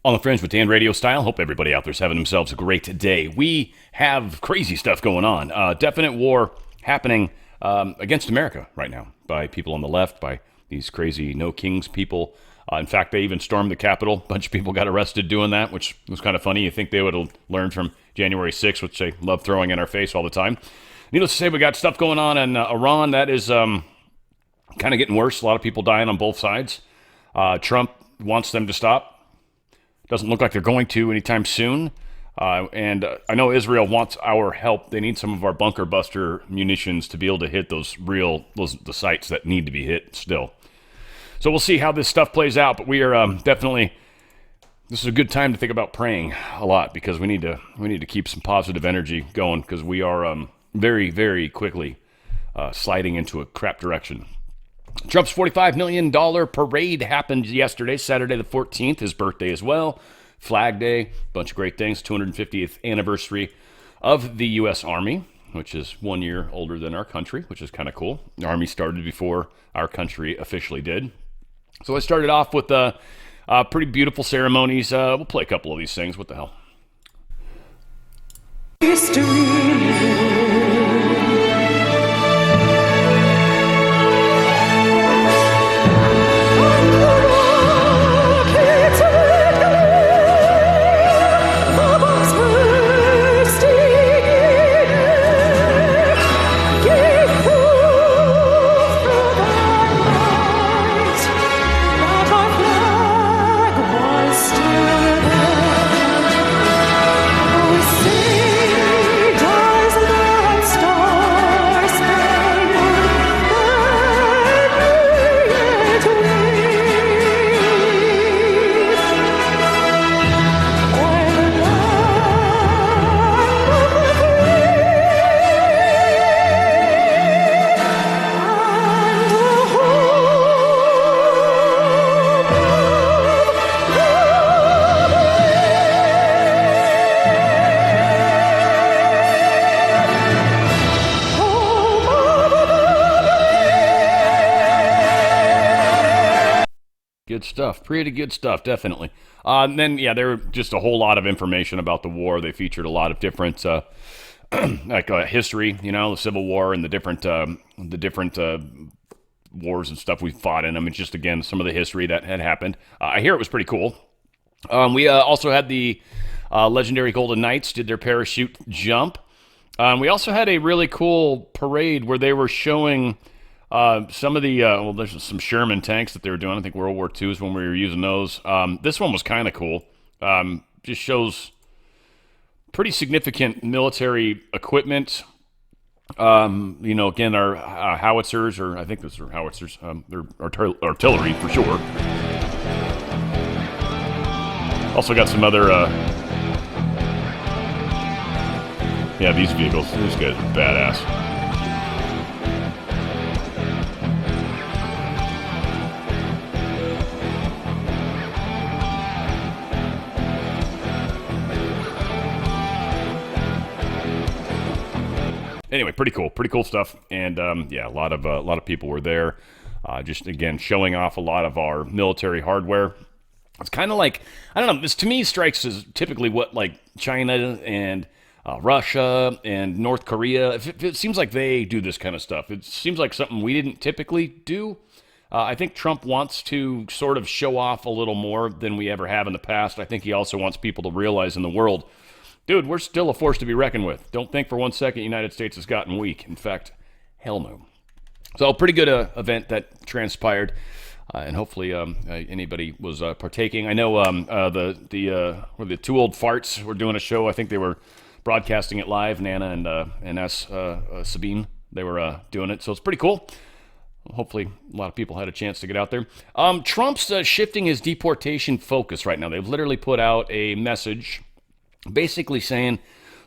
On the Fringe with Dan Radio Style. Hope everybody out there's having themselves a great day. We have crazy stuff going on. Definite war happening against America right now by people on the left, by these crazy no kings people. In fact, they even stormed the Capitol. A bunch of people got arrested doing that, which was kind of funny. You think they would have learned from January 6th, which they love throwing in our face all the time. Needless to say, we got stuff going on in Iran that is kind of getting worse. A lot of people dying on both sides. Trump wants them to stop. Doesn't look like they're going to anytime soon. And I know Israel wants our help. They need some of our bunker buster munitions to be able to hit the sites that need to be hit still. So we'll see how this stuff plays out. But we are definitely, this is a good time to think about praying a lot, because we need to keep some positive energy going, because we are very, very quickly sliding into a crap direction. Trump's $45 million parade happened yesterday, Saturday the 14th, his birthday as well. Flag Day, bunch of great things. 250th anniversary of the U.S. Army, which is 1 year older than our country, which is kind of cool. The Army started before our country officially did. So I started off with pretty beautiful ceremonies. We'll play a couple of these things. What the hell? History. Good stuff. Pretty good stuff, definitely. And then, yeah, there were just a whole lot of information about the war. They featured a lot of different, history, the Civil War and the different wars and stuff we fought in them. And just, again, some of the history that had happened. I hear it was pretty cool. We also had the legendary Golden Knights did their parachute jump. We also had a really cool parade where they were showing some of the, there's some Sherman tanks that they were doing. I think World War II is when we were using those. This one was kind of cool. Just shows pretty significant military equipment. Again, our howitzers, or I think those are howitzers. They're artillery for sure. Also got some other, these vehicles. These guys are badass. Anyway, pretty cool stuff, and a lot of people were there, just again showing off a lot of our military hardware. It's kind of like, I don't know, this to me strikes as typically what like China and Russia and North Korea. It seems like they do this kind of stuff. It seems like something we didn't typically do. I think Trump wants to sort of show off a little more than we ever have in the past. I think he also wants people to realize in the world, dude, we're still a force to be reckoned with. Don't think for 1 second the United States has gotten weak. In fact, hell no. So pretty good event that transpired, and hopefully anybody was partaking. I know the two old farts were doing a show. I think they were broadcasting it live. Nana and Sabine, they were doing it. So it's pretty cool. Hopefully a lot of people had a chance to get out there. Trump's shifting his deportation focus right now. They've literally put out a message basically saying,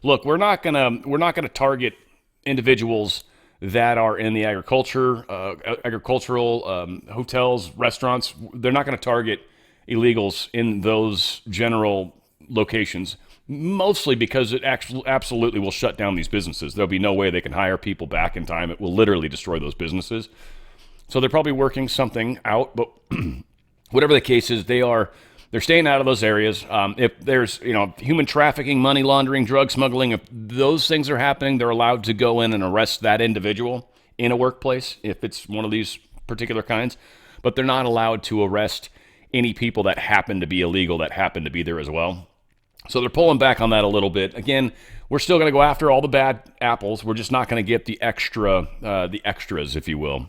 look, we're not gonna target individuals that are in the agricultural hotels, restaurants. They're not going to target illegals in those general locations, mostly because it actually absolutely will shut down these businesses. There'll be no way they can hire people back in time. It will literally destroy those businesses. So they're probably working something out, but whatever the case is, they are They're staying out of those areas. If there's, human trafficking, money laundering, drug smuggling, if those things are happening, they're allowed to go in and arrest that individual in a workplace if it's one of these particular kinds. But they're not allowed to arrest any people that happen to be illegal, that happen to be there as well. So they're pulling back on that a little bit. Again, we're still going to go after all the bad apples. We're just not going to get the extras, if you will.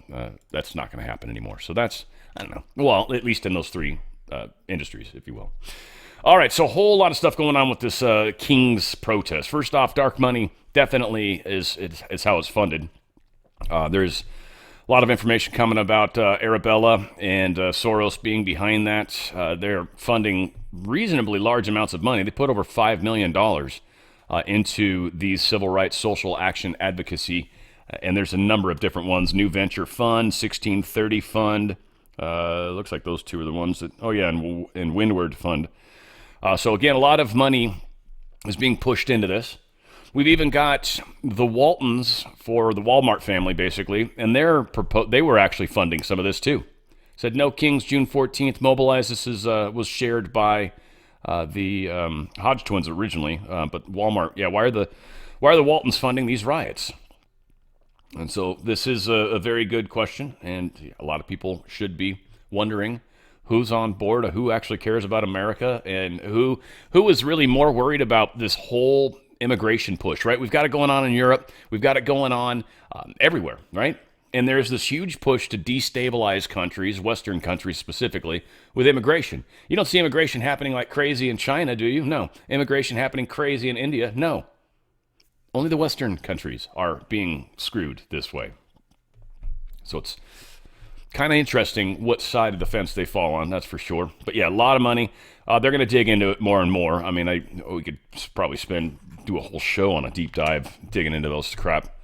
That's not going to happen anymore. So that's, I don't know. Well, at least in those three industries, if you will. All right, so a whole lot of stuff going on with this King's protest. First off, dark money definitely is how it's funded. There's a lot of information coming about Arabella and Soros being behind that. They're funding reasonably large amounts of money. They put over $5 million into these civil rights social action advocacy, and there's a number of different ones. New Venture Fund, 1630 Fund. Looks like those two are the ones that, and Windward Fund. So again, a lot of money is being pushed into this. We've even got the Waltons for the Walmart family, basically, and they were actually funding some of this too. Said no Kings, June 14th, mobilize. This was shared by the Hodge twins originally, but Walmart. Yeah, why are the Waltons funding these riots? And so this is a very good question, and a lot of people should be wondering who's on board, who actually cares about America, and who is really more worried about this whole immigration push, right? We've got it going on in Europe. We've got it going on everywhere, right? And there's this huge push to destabilize countries, Western countries specifically, with immigration. You don't see immigration happening like crazy in China, do you? No. Immigration happening crazy in India? No. Only the Western countries are being screwed this way. So it's kind of interesting what side of the fence they fall on, that's for sure. But yeah, a lot of money. They're going to dig into it more and more. I mean, we could probably do a whole show on a deep dive digging into those crap.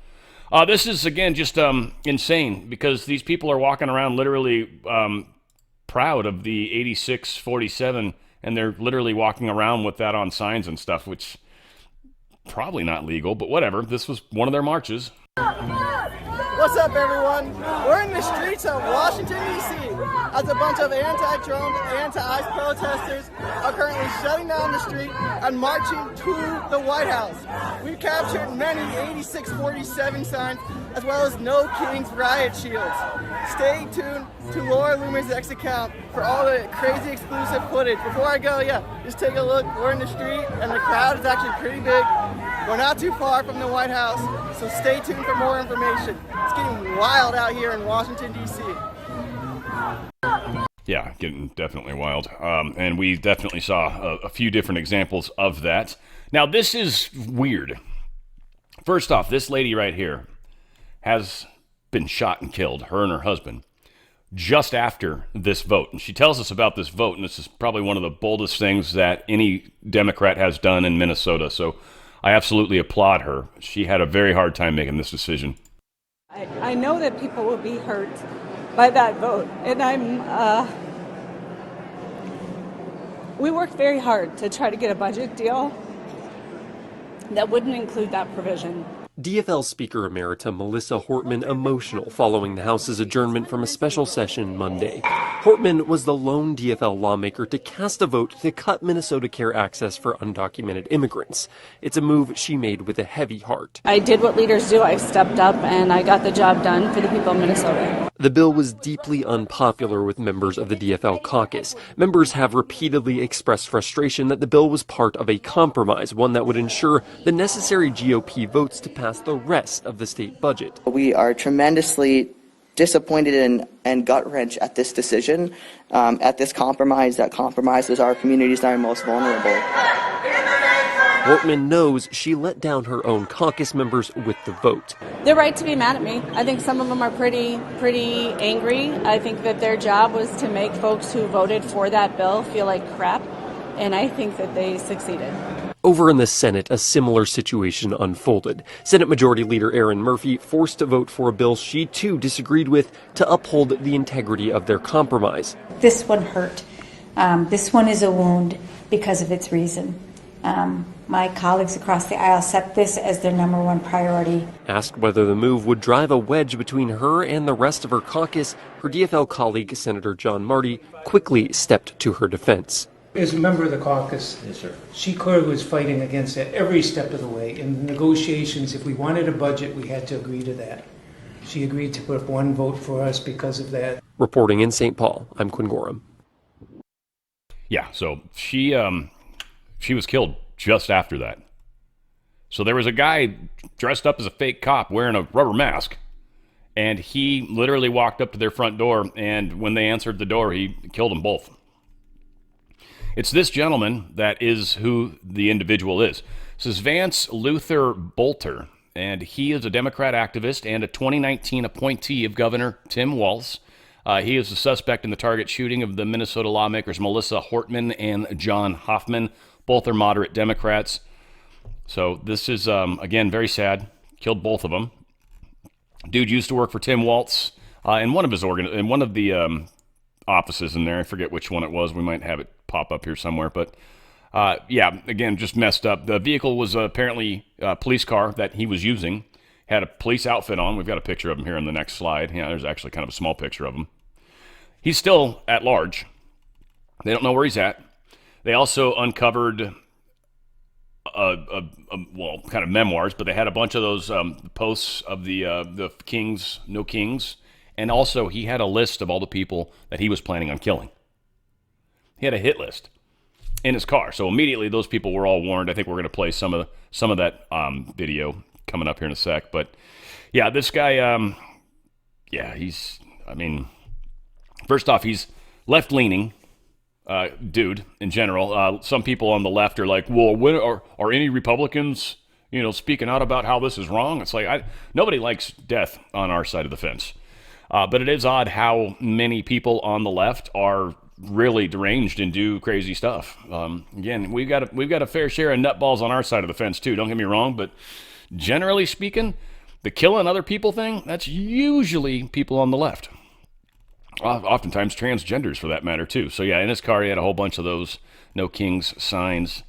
This is, again, just insane because these people are walking around literally proud of the 8647, and they're literally walking around with that on signs and stuff, which probably not legal, but whatever. This was one of their marches. What's up, everyone? We're in the streets of Washington, D.C. as a bunch of anti-Trump, anti-ICE protesters are currently shutting down the street and marching to the White House. We've captured many 8647 signs as well as No Kings riot shields. Stay tuned to Laura Loomer's X account for all the crazy exclusive footage. Before I go, just take a look. We're in the street and the crowd is actually pretty big. We're not too far from the White House, so stay tuned for more information. It's getting wild out here in Washington, D.C. Yeah, getting definitely wild. And we definitely saw a few different examples of that. Now, this is weird. First off, this lady right here has been shot and killed, her and her husband, just after this vote. And she tells us about this vote, and this is probably one of the boldest things that any Democrat has done in Minnesota. So I absolutely applaud her. She had a very hard time making this decision. I know that people will be hurt by that vote, and we worked very hard to try to get a budget deal that wouldn't include that provision. DFL Speaker Emerita Melissa Hortman emotional following the House's adjournment from a special session Monday. Hortman was the lone DFL lawmaker to cast a vote to cut Minnesota Care access for undocumented immigrants. It's a move she made with a heavy heart. I did what leaders do. I stepped up and I got the job done for the people of Minnesota. The bill was deeply unpopular with members of the DFL caucus. Members have repeatedly expressed frustration that the bill was part of a compromise, one that would ensure the necessary GOP votes to pass the rest of the state budget. We are tremendously disappointed and gut-wrenched at this decision, at this compromise that compromises our communities that are most vulnerable. Hortman knows she let down her own caucus members with the vote. They're right to be mad at me. I think some of them are pretty angry. I think that their job was to make folks who voted for that bill feel like crap, and I think that they succeeded. Over in the Senate, a similar situation unfolded. Senate Majority Leader Erin Murphy forced to vote for a bill she too disagreed with to uphold the integrity of their compromise. This one hurt. This one is a wound because of its reason. My colleagues across the aisle set this as their number one priority. Asked whether the move would drive a wedge between her and the rest of her caucus, her DFL colleague, Senator John Marty, quickly stepped to her defense. As a member of the caucus, Yes, sir. she clearly was fighting against it every step of the way. In the negotiations, if we wanted a budget, we had to agree to that. She agreed to put up one vote for us because of that. Reporting in St. Paul, I'm Quinn Gorham. Yeah, so she was killed just after that. So there was a guy dressed up as a fake cop wearing a rubber mask, and he literally walked up to their front door, and when they answered the door, he killed them both. It's this gentleman that is who the individual is. This is Vance Luther Bolter, and he is a Democrat activist and a 2019 appointee of Governor Tim Walz. He is the suspect in the target shooting of the Minnesota lawmakers Melissa Hortman and John Hoffman. Both are moderate Democrats. So this is, again, very sad. Killed both of them. Dude used to work for Tim Walz in one of his in one of the offices in there. I forget which one it was. We might have it pop up here somewhere. But yeah, again, just messed up. The vehicle was apparently a police car that he was using. Had a police outfit on. We've got a picture of him here on the next slide. Yeah, there's actually kind of a small picture of him. He's still at large. They don't know where he's at. They also uncovered well, kind of memoirs, but they had a bunch of those posts of the kings, no kings, and also he had a list of all the people that he was planning on killing. He had a hit list in his car, so immediately those people were all warned. I think we're going to play some of that video coming up here in a sec, but yeah, this guy, yeah, first off, he's left-leaning. Dude, in general, some people on the left are like, well, when are any Republicans, speaking out about how this is wrong? It's like, nobody likes death on our side of the fence. But it is odd how many people on the left are really deranged and do crazy stuff. Again, we've got a fair share of nutballs on our side of the fence too. Don't get me wrong, but generally speaking, the killing other people thing, that's usually people on the left. Oftentimes transgenders for that matter too. So yeah, in his car he had a whole bunch of those no kings signs.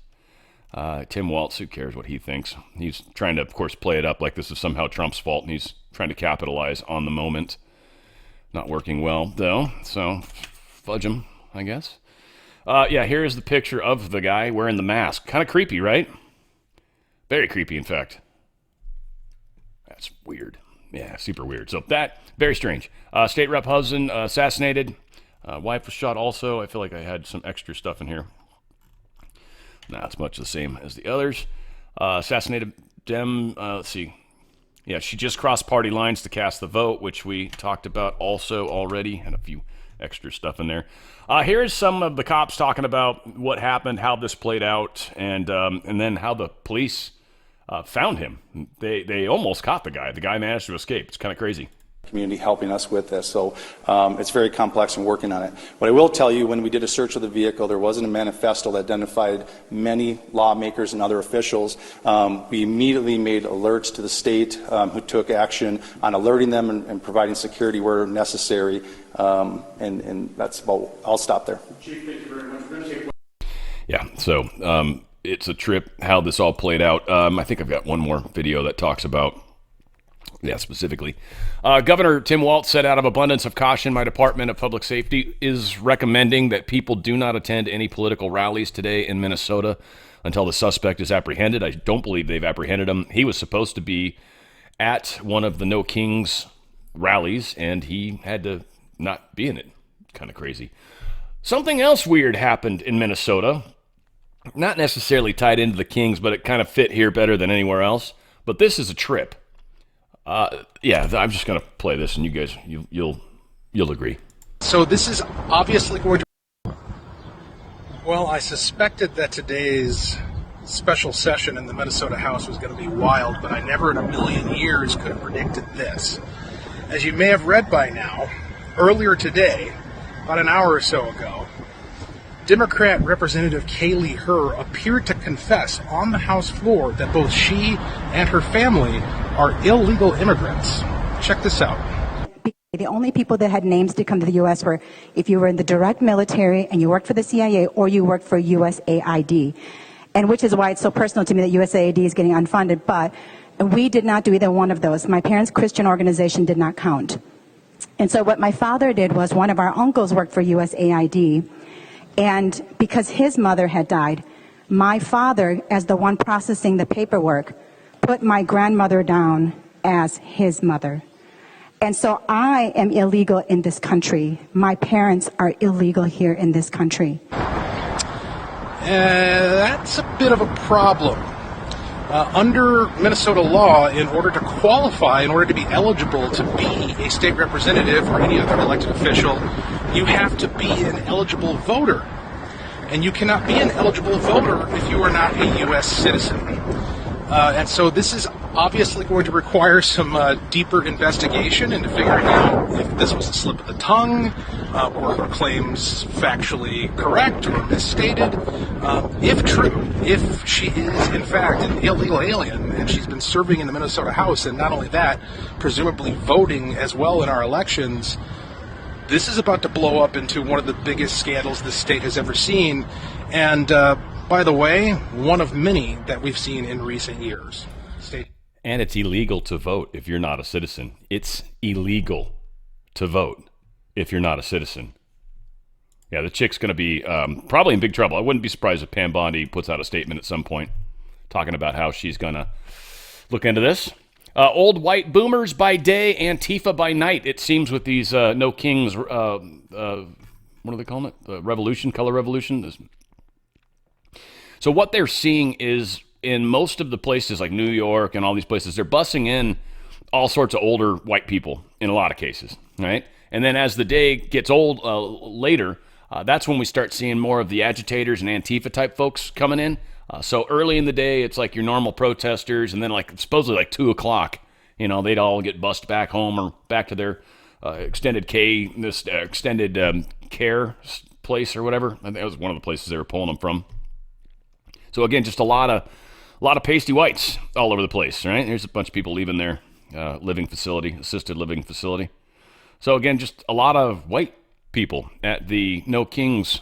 Tim Walz, who cares what he thinks? He's trying to, of course, play it up like this is somehow Trump's fault, and he's trying to capitalize on the moment. Not working well though, so fudge him, I guess. Yeah, here's the picture of the guy wearing the mask. Kind of creepy, right? Very creepy, in fact. That's weird. Yeah, super weird. So that, very strange. State rep husband assassinated. Wife was shot also. I feel like I had some extra stuff in here. Not as much the same as the others. Assassinated Dem, let's see. Yeah, she just crossed party lines to cast the vote, which we talked about also already. And a few extra stuff in there. Here's some of the cops talking about what happened, how this played out, and then how the police found him. They almost caught the guy. The guy managed to escape. It's kind of crazy. Community helping us with this, so it's very complex and working on it. What I will tell you, when we did a search of the vehicle, there wasn't a manifesto that identified many lawmakers and other officials. We immediately made alerts to the state, who took action on alerting them and providing security where necessary, and that's about, I'll stop there. Chief, thank you very much. Yeah, so it's a trip how this all played out. I think I've got one more video that talks about, yeah, specifically. Governor Tim Walz said, out of abundance of caution, my Department of Public Safety is recommending that people do not attend any political rallies today in Minnesota until the suspect is apprehended. I don't believe they've apprehended him. He was supposed to be at one of the No Kings rallies, and he had to not be in it. Kind of crazy. Something else weird happened in Minnesota. Not necessarily tied into the Kings, but it kind of fit here better than anywhere else. But this is a trip. Yeah, I'm just going to play this, and you guys, you'll agree. So this is obviously going to... Well, I suspected that today's special session in the Minnesota House was going to be wild, but I never in a million years could have predicted this. As you may have read by now, earlier today, about an hour or so ago, Democrat Representative Kaylee Herr appeared to confess on the House floor that both she and her family are illegal immigrants. Check this out. The only people that had names to come to the U.S. were if you were in the direct military and you worked for the CIA or you worked for USAID. And which is why it's so personal to me that USAID is getting unfunded. But we did not do either one of those. My parents' Christian organization did not count. And so what my father did was one of our uncles worked for USAID. And because his mother had died, my father, as the one processing the paperwork, put my grandmother down as his mother. And so I am illegal in this country. My parents are illegal here in this country. That's a bit of a problem. Under Minnesota law, in order to qualify, in order to be eligible to be a state representative or any other elected official, you have to be an eligible voter. And you cannot be an eligible voter if you are not a U.S. citizen. And so this is obviously going to require some deeper investigation into figuring out if this was a slip of the tongue, or her claims factually correct or misstated. If true, if she is in fact an illegal alien and she's been serving in the Minnesota House, and not only that, presumably voting as well in our elections, this is about to blow up into one of the biggest scandals this state has ever seen. And by the way, one of many that we've seen in recent years. And it's illegal to vote if you're not a citizen. It's illegal to vote if you're not a citizen. Yeah, the chick's going to be probably in big trouble. I wouldn't be surprised if Pam Bondi puts out a statement at some point talking about how she's going to look into this. Old white boomers by day, Antifa by night, it seems, with these No Kings, what are they calling it? Revolution, color revolution. So what they're seeing is, in most of the places like New York and all these places, they're bussing in all sorts of older white people in a lot of cases, right? And then as the day gets old later, that's when we start seeing more of the agitators and Antifa type folks coming in. So early in the day, it's like your normal protesters, and then like supposedly like 2 o'clock, they'd all get bussed back home or back to their extended care place or whatever. I think that was one of the places they were pulling them from. So again, just a lot of pasty whites all over the place, right? There's a bunch of people leaving their assisted living facility. So again, just a lot of white people at the No Kings.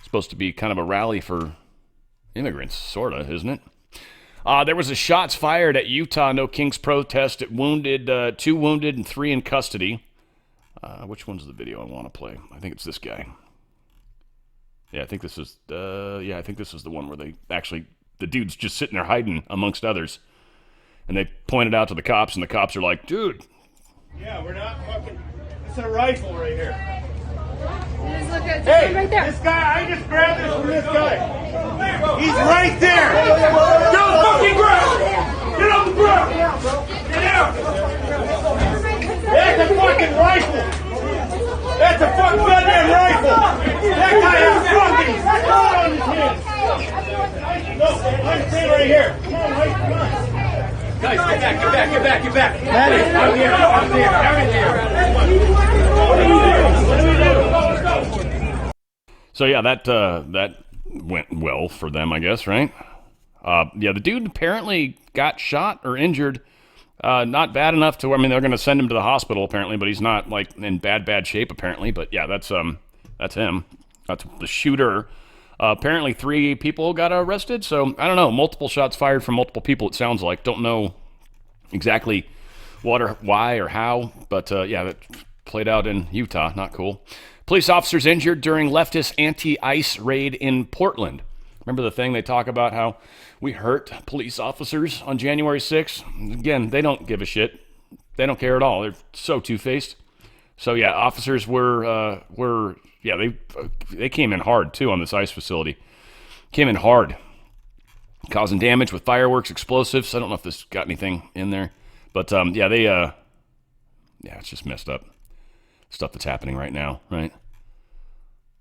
Supposed to be kind of a rally for immigrants, sort of, isn't it? There was a shots fired at Utah No Kings protest. It wounded 2 wounded and 3 in custody. Which one's the video I want to play? I think it's this guy. Yeah, I think this is the one where they actually, the dude's just sitting there hiding amongst others. And they pointed out to the cops, and the cops are like, dude. Yeah, we're not fucking, it's a rifle right here. Hey, right there. This guy, I just grabbed this from this guy. He's right there. Get on the fucking ground. Get on the ground. Get out. That's a fucking rifle. That's a fucking goddamn rifle. That guy has fucking blood on his hands. No, I'm staying right here. Come on, Mike, come on. Guys, get back. Maddie, I'm here. What are we doing? So yeah, that went well for them, I guess, right? Yeah, the dude apparently got shot or injured. Not bad enough to, they're going to send him to the hospital apparently, but he's not like in bad shape apparently. But yeah, that's him. That's the shooter. Apparently 3 people got arrested. So I don't know, multiple shots fired from multiple people. It sounds like, don't know exactly what or why or how, but yeah, that played out in Utah. Not cool. Police officers injured during leftist anti-ICE raid in Portland. Remember the thing they talk about how we hurt police officers on January 6th? Again, they don't give a shit. They don't care at all. They're so two-faced. So yeah, officers were they came in hard too on this ICE facility. Came in hard, causing damage with fireworks, explosives. I don't know if this got anything in there, but it's just messed up stuff that's happening right now, right?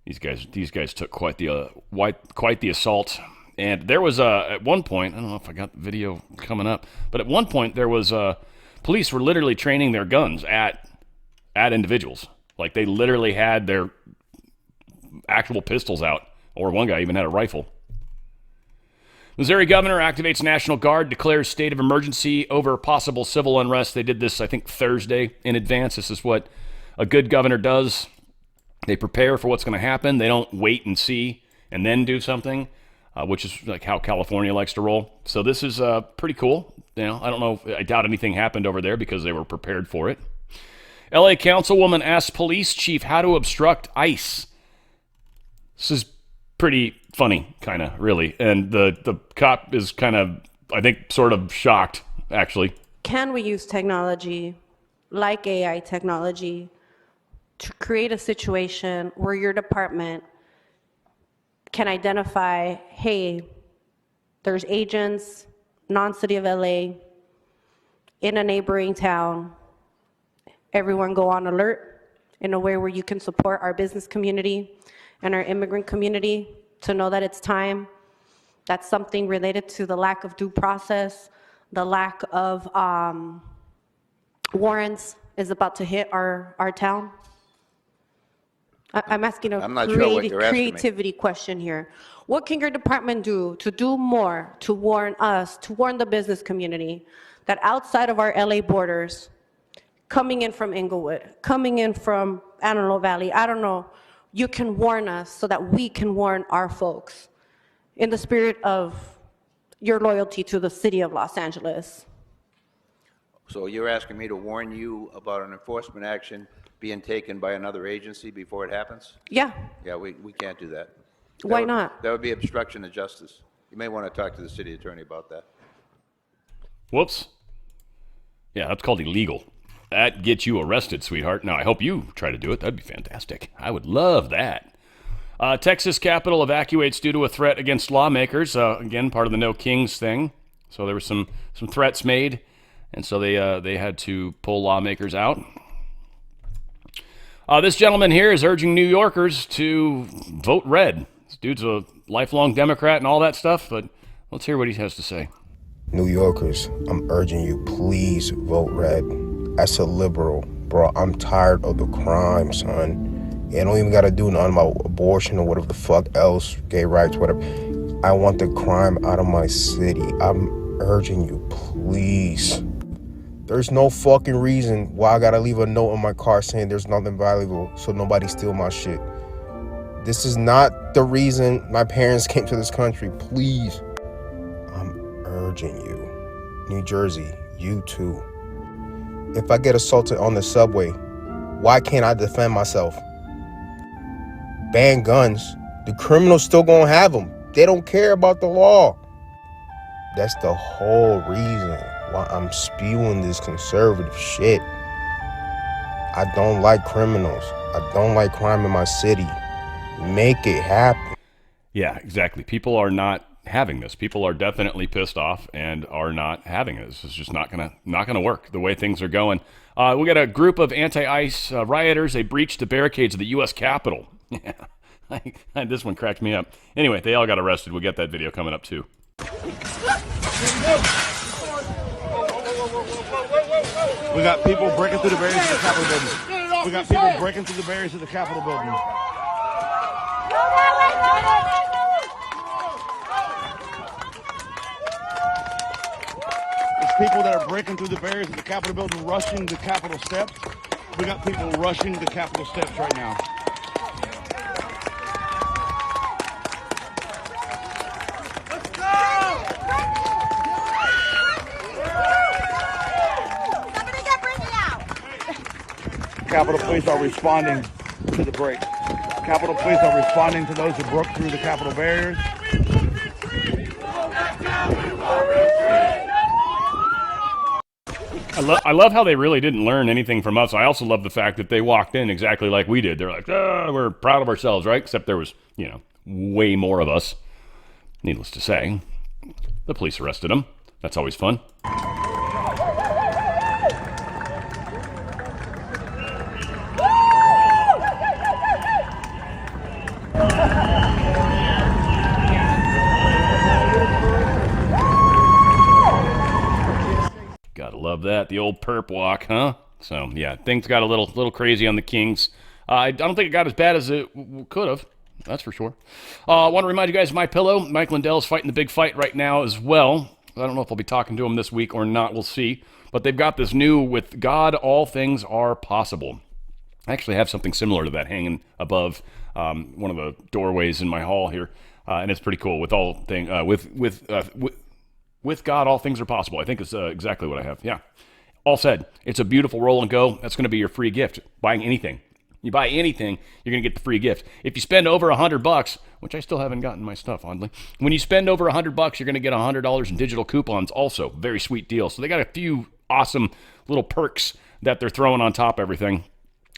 These guys took quite the assault. And there was at one point, I don't know if I got the video coming up, but at one point there was police were literally training their guns at individuals. Like they literally had their actual pistols out, or one guy even had a rifle. Missouri governor activates National Guard, declares state of emergency over possible civil unrest. They did this, I think, Thursday in advance. This is what a good governor does. They prepare for what's going to happen. They don't wait and see and then do something, which is like how California likes to roll. So this is pretty cool. I don't know. I doubt anything happened over there because they were prepared for it. LA Councilwoman asks police chief how to obstruct ICE. This is pretty funny, kind of, really. And the cop is kind of, I think, sort of shocked, actually. Can we use technology, like AI technology, to create a situation where your department can identify, hey, there's agents, non-city of LA, in a neighboring town, everyone go on alert in a way where you can support our business community and our immigrant community to know that it's time. That's something related to the lack of due process, the lack of warrants is about to hit our town. I'm asking a creativity question here. What can your department do to do more to warn us, to warn the business community that outside of our LA borders, coming in from Inglewood, coming in from Antelope Valley, I don't know, you can warn us so that we can warn our folks in the spirit of your loyalty to the city of Los Angeles? So you're asking me to warn you about an enforcement action being taken by another agency before it happens? Yeah. Yeah, we can't do that. Why not? That would be obstruction of justice. You may want to talk to the city attorney about that. Whoops. Yeah, that's called illegal. That gets you arrested, sweetheart. Now, I hope you try to do it. That'd be fantastic. I would love that. Texas Capitol evacuates due to a threat against lawmakers. Again, part of the No Kings thing. So there were some threats made, and so they had to pull lawmakers out. This gentleman here is urging New Yorkers to vote red. This dude's a lifelong Democrat and all that stuff, but let's hear what he has to say. New Yorkers, I'm urging you, please vote red. As a liberal, bro, I'm tired of the crime, son. You don't even got to do nothing about abortion or whatever the fuck else, gay rights, whatever. I want the crime out of my city. I'm urging you, please. There's no fucking reason why I gotta leave a note on my car saying there's nothing valuable so nobody steal my shit. This is not the reason my parents came to this country. Please. I'm urging you. New Jersey, you too. If I get assaulted on the subway, why can't I defend myself? Ban guns. The criminals still gonna have them. They don't care about the law. That's the whole reason why I'm spewing this conservative shit. I don't like criminals. I don't like crime in my city. Make it happen. Yeah, exactly. People are not having this. People are definitely pissed off and are not having it. This is just not gonna work the way things are going. We got a group of anti-ICE rioters. They breached the barricades of the U.S. Capitol. Yeah, this one cracked me up. Anyway, they all got arrested. We'll get that video coming up too. We got people breaking through the barriers of the Capitol building. We got people breaking through the barriers of the Capitol building. There's people that are breaking through the barriers of the Capitol building, rushing the Capitol steps. We got people rushing the Capitol steps right now. Capitol Police are responding to the break. Capitol Police are responding to those who broke through the Capitol barriers. I love how they really didn't learn anything from us. I also love the fact that they walked in exactly like we did. They're like, we're proud of ourselves, right? Except there was, way more of us. Needless to say, the police arrested them. That's always fun. Gotta love that. The old perp walk, huh? So, yeah, things got a little crazy on the Kings. I don't think it got as bad as it could have. That's for sure. I want to remind you guys of MyPillow. Mike Lindell is fighting the big fight right now as well. I don't know if I'll be talking to him this week or not. We'll see. But they've got this new, with God, all things are possible. I actually have something similar to that hanging above one of the doorways in my hall here. And it's pretty cool. With God, all things are possible. I think it's exactly what I have. Yeah. All said, it's a beautiful roll and go. That's going to be your free gift. Buying anything. You buy anything, you're going to get the free gift. If you spend over $100, which I still haven't gotten my stuff, oddly. When you spend over $100, you're going to get $100 in digital coupons also. Very sweet deal. So they got a few awesome little perks that they're throwing on top of everything.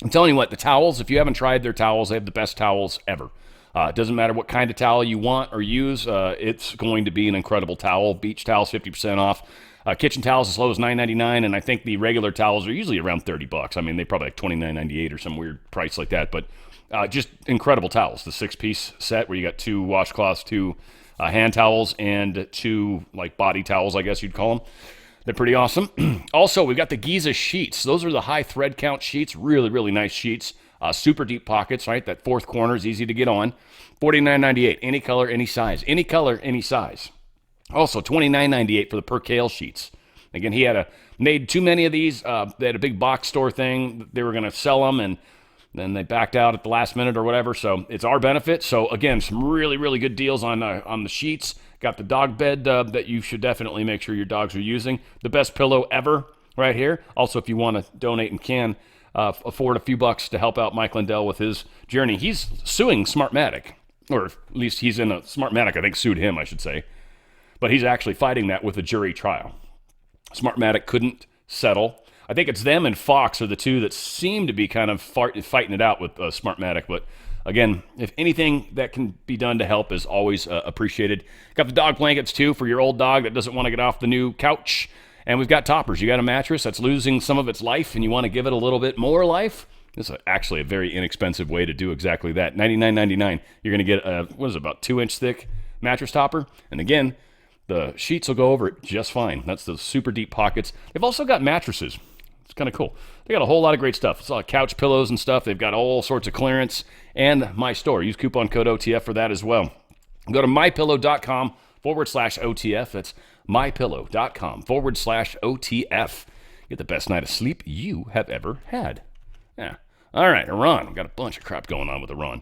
I'm telling you what, the towels, if you haven't tried their towels, they have the best towels ever. It doesn't matter what kind of towel you want or use. It's going to be an incredible towel. Beach towels, 50% off. Kitchen towels as low as $9.99, and I think the regular towels are usually around $30. I mean, they probably like $29.98 or some weird price like that, but just incredible towels. The 6-piece set where you got 2 washcloths, 2 hand towels, and 2 like body towels, I guess you'd call them. They're pretty awesome. Also, we've got the Giza sheets. Those are the high thread count sheets. Really, really nice sheets. Super deep pockets, right? That fourth corner is easy to get on. $49.98. Any color, any size. Any color, any size. Also, $29.98 for the percale sheets. Again, he had made too many of these. They had a big box store thing. They were going to sell them, and then they backed out at the last minute or whatever. So it's our benefit. So again, some really, really good deals on the sheets. Got the dog bed that you should definitely make sure your dogs are using. The best pillow ever right here. Also, if you want to donate and can afford a few bucks to help out Mike Lindell with his journey, he's suing Smartmatic. Or at least he's in a Smartmatic, I think, sued him, I should say. But he's actually fighting that with a jury trial. Smartmatic couldn't settle. I think it's them and Fox are the two that seem to be kind of fighting it out with Smartmatic. But again, if anything that can be done to help is always appreciated. Got the dog blankets too for your old dog that doesn't want to get off the new couch. And we've got toppers. You got a mattress that's losing some of its life and you want to give it a little bit more life. This is actually a very inexpensive way to do exactly that. $99.99. You're going to get a, about 2-inch thick mattress topper. And again, the sheets will go over it just fine. That's the super deep pockets. They've also got mattresses. It's kind of cool. They got a whole lot of great stuff. It's a lot of couch pillows and stuff. They've got all sorts of clearance. And my store. Use coupon code OTF for that as well. Go to mypillow.com/OTF. That's mypillow.com/OTF. Get the best night of sleep you have ever had. Yeah. All right, Iran. We've got a bunch of crap going on with Iran.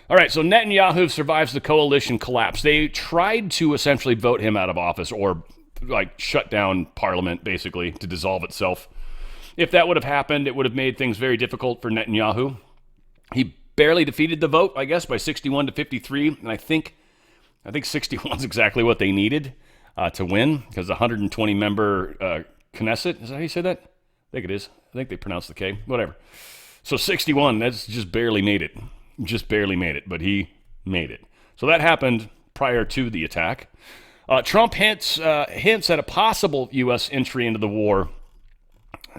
All right, so Netanyahu survives the coalition collapse. They tried to essentially vote him out of office or like shut down parliament, basically, to dissolve itself. If that would have happened, it would have made things very difficult for Netanyahu. He barely defeated the vote, I guess, by 61 to 53, and I think 61 is exactly what they needed to win, because the 120-member Knesset, is that how you say that? I think it is. I think they pronounce the K. Whatever. So 61, that's just barely made it. Just barely made it, but he made it. So that happened prior to the attack. Trump hints at a possible U.S. entry into the war.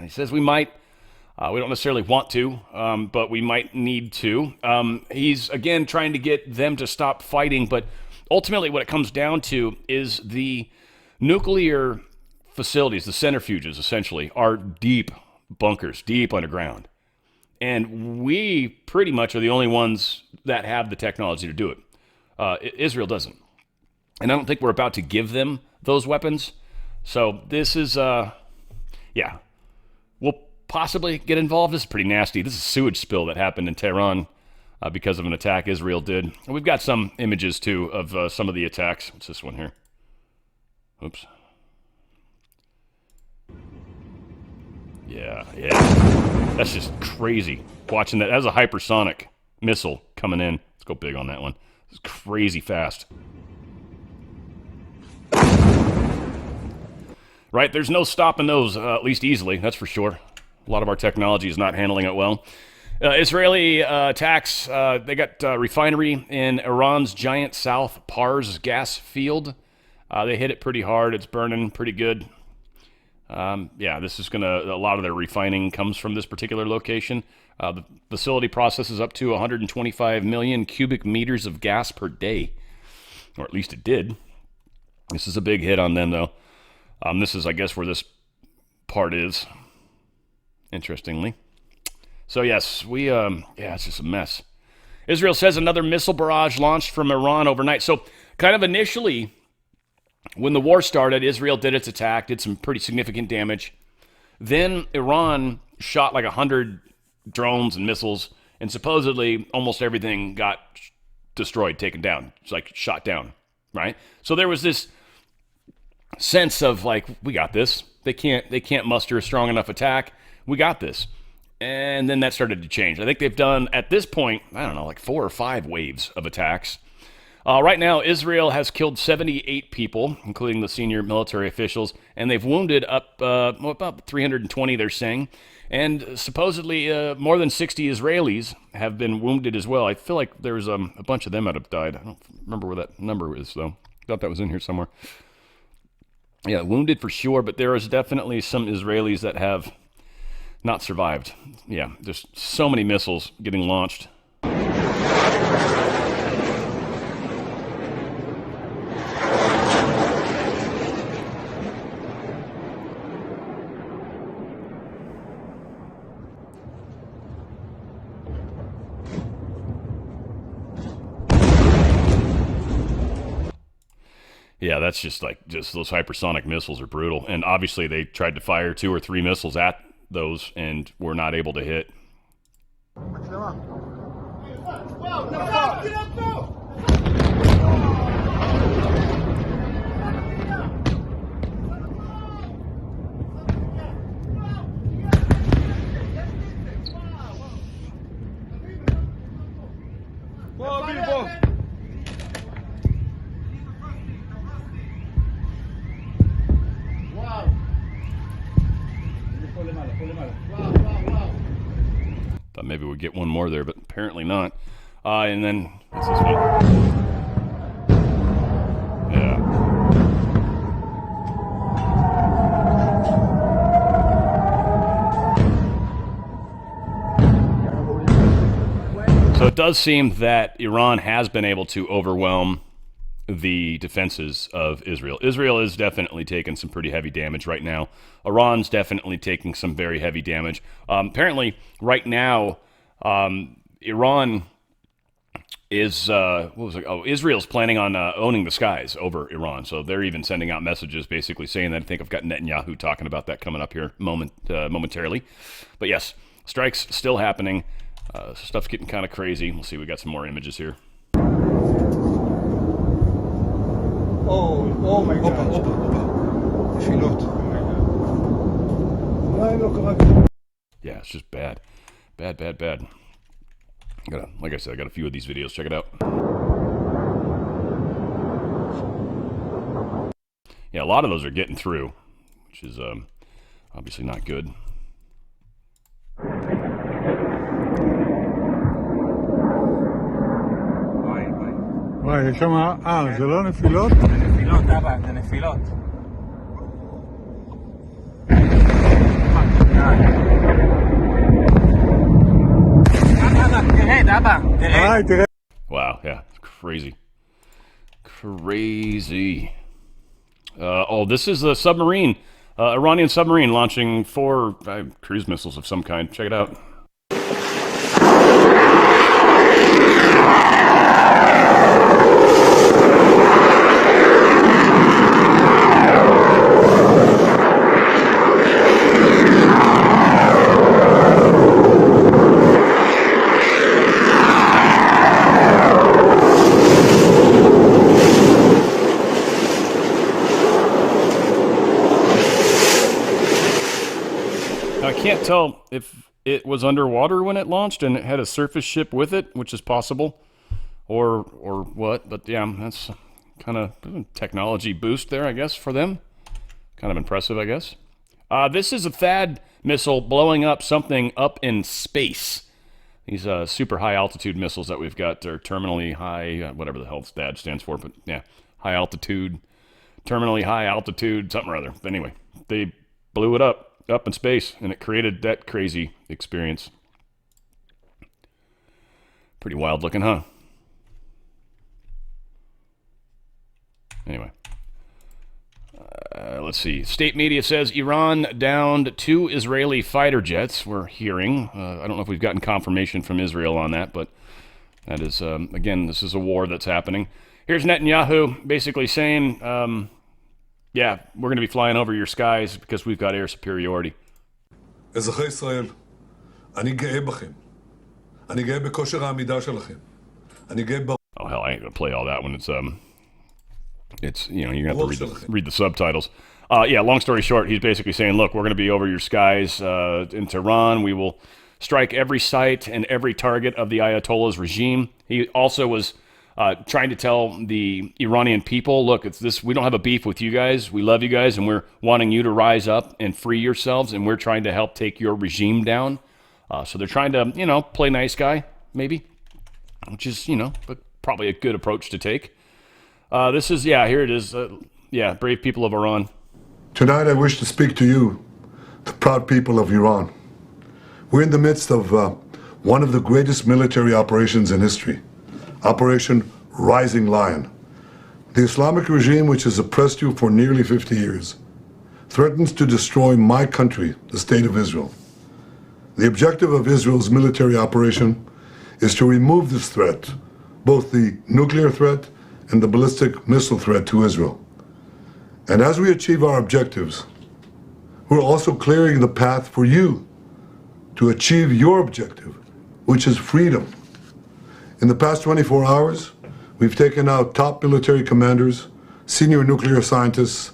He says we might. We don't necessarily want to, but we might need to. He's, again, trying to get them to stop fighting, but ultimately what it comes down to is the nuclear facilities, the centrifuges, essentially, are deep bunkers, deep underground. And we pretty much are the only ones that have the technology to do it. Israel doesn't. And I don't think we're about to give them those weapons. So this is, we'll possibly get involved. This is pretty nasty. This is a sewage spill that happened in Tehran because of an attack Israel did. And we've got some images, too, of some of the attacks. What's this one here? Oops. Yeah. That's just crazy. Watching that. That was a hypersonic missile coming in. Let's go big on that one. It's crazy fast. Right? There's no stopping those, at least easily. That's for sure. A lot of our technology is not handling it well. Israeli attacks. They got a refinery in Iran's giant South Pars gas field. They hit it pretty hard. It's burning pretty good. This is a lot of their refining comes from this particular location. The facility processes up to 125 million cubic meters of gas per day, or at least it did. This is a big hit on them, though. This is, I guess, where this part is, interestingly. So, yes, it's just a mess. Israel says another missile barrage launched from Iran overnight. So, kind of initially, when the war started, Israel did its attack, did some pretty significant damage. Then Iran shot like 100 drones and missiles, and supposedly almost everything got destroyed, taken down. It's like shot down, right? So there was this sense of like, we got this. They can't muster a strong enough attack. We got this. And then that started to change. I think they've done, at this point, I don't know, like 4 or 5 waves of attacks. Right now, Israel has killed 78 people, including the senior military officials, and they've wounded up about 320, they're saying. And supposedly more than 60 Israelis have been wounded as well. I feel like there's a bunch of them that have died. I don't remember where that number is, though. I thought that was in here somewhere. Yeah, wounded for sure, but there is definitely some Israelis that have not survived. Yeah, there's so many missiles getting launched. Yeah, that's just those hypersonic missiles are brutal. And obviously they tried to fire 2 or 3 missiles at those and were not able to hit. Thought maybe we'd get one more there, but apparently not. And then, what's this one? Yeah. So it does seem that Iran has been able to overwhelm the defenses of Israel. Israel is definitely taking some pretty heavy damage right now. Iran's definitely taking some very heavy damage. Apparently, right now, Iran is Israel's planning on owning the skies over Iran. So they're even sending out messages basically saying that. I think I've got Netanyahu talking about that coming up here momentarily. But yes, strikes still happening. Stuff's getting kind of crazy. We'll see. We got some more images here. Oh my God. Yeah, it's just bad. Bad. Like I said, I got a few of these videos. Check it out. Yeah, a lot of those are getting through, which is obviously not good. וואי, יש שם, זה לא נפילות? זה נפילות, אבא, זה נפילות. תרד, אבא, תרד. Wow, yeah, it's crazy. This is a submarine, Iranian submarine launching 4 cruise missiles of some kind. Check it out. I can't tell if it was underwater when it launched and it had a surface ship with it, which is possible, or what. But yeah, that's kind of technology boost there, I guess, for them. Kind of impressive, I guess. This is a THAAD missile blowing up something up in space. These super high altitude missiles that we've got are terminally high, whatever the hell THAAD stands for, but yeah, high altitude, terminally high altitude, something or other. But anyway, they blew it up in space, and it created that crazy experience. Pretty wild looking, huh? Anyway. Let's see. State media says Iran downed 2 Israeli fighter jets. We're hearing. I don't know if we've gotten confirmation from Israel on that, but that is, again, this is a war that's happening. Here's Netanyahu basically saying, yeah, we're going to be flying over your skies because we've got air superiority. אזרחי ישראל, אני גאה בכם. אני גאה בכושר העמידה שלכם. אני גאה Oh hell, I ain't gonna play all that when it's you know, you're gonna have to read the subtitles. Yeah, long story short, he's basically saying, look, we're gonna be over your skies in Tehran. We will strike every site and every target of the Ayatollah's regime. He also was trying to tell the Iranian people, look, it's this. We don't have a beef with you guys. We love you guys, and we're wanting you to rise up and free yourselves, and we're trying to help take your regime down. So they're trying to, play nice guy, maybe, which is, probably a good approach to take. This is, here it is. Brave people of Iran. Tonight I wish to speak to you, the proud people of Iran. We're in the midst of one of the greatest military operations in history, Operation Rising Lion. The Islamic regime, which has oppressed you for nearly 50 years, threatens to destroy my country, the State of Israel. The objective of Israel's military operation is to remove this threat, both the nuclear threat and the ballistic missile threat to Israel. And as we achieve our objectives, we're also clearing the path for you to achieve your objective, which is freedom. In the past 24 hours, we've taken out top military commanders, senior nuclear scientists,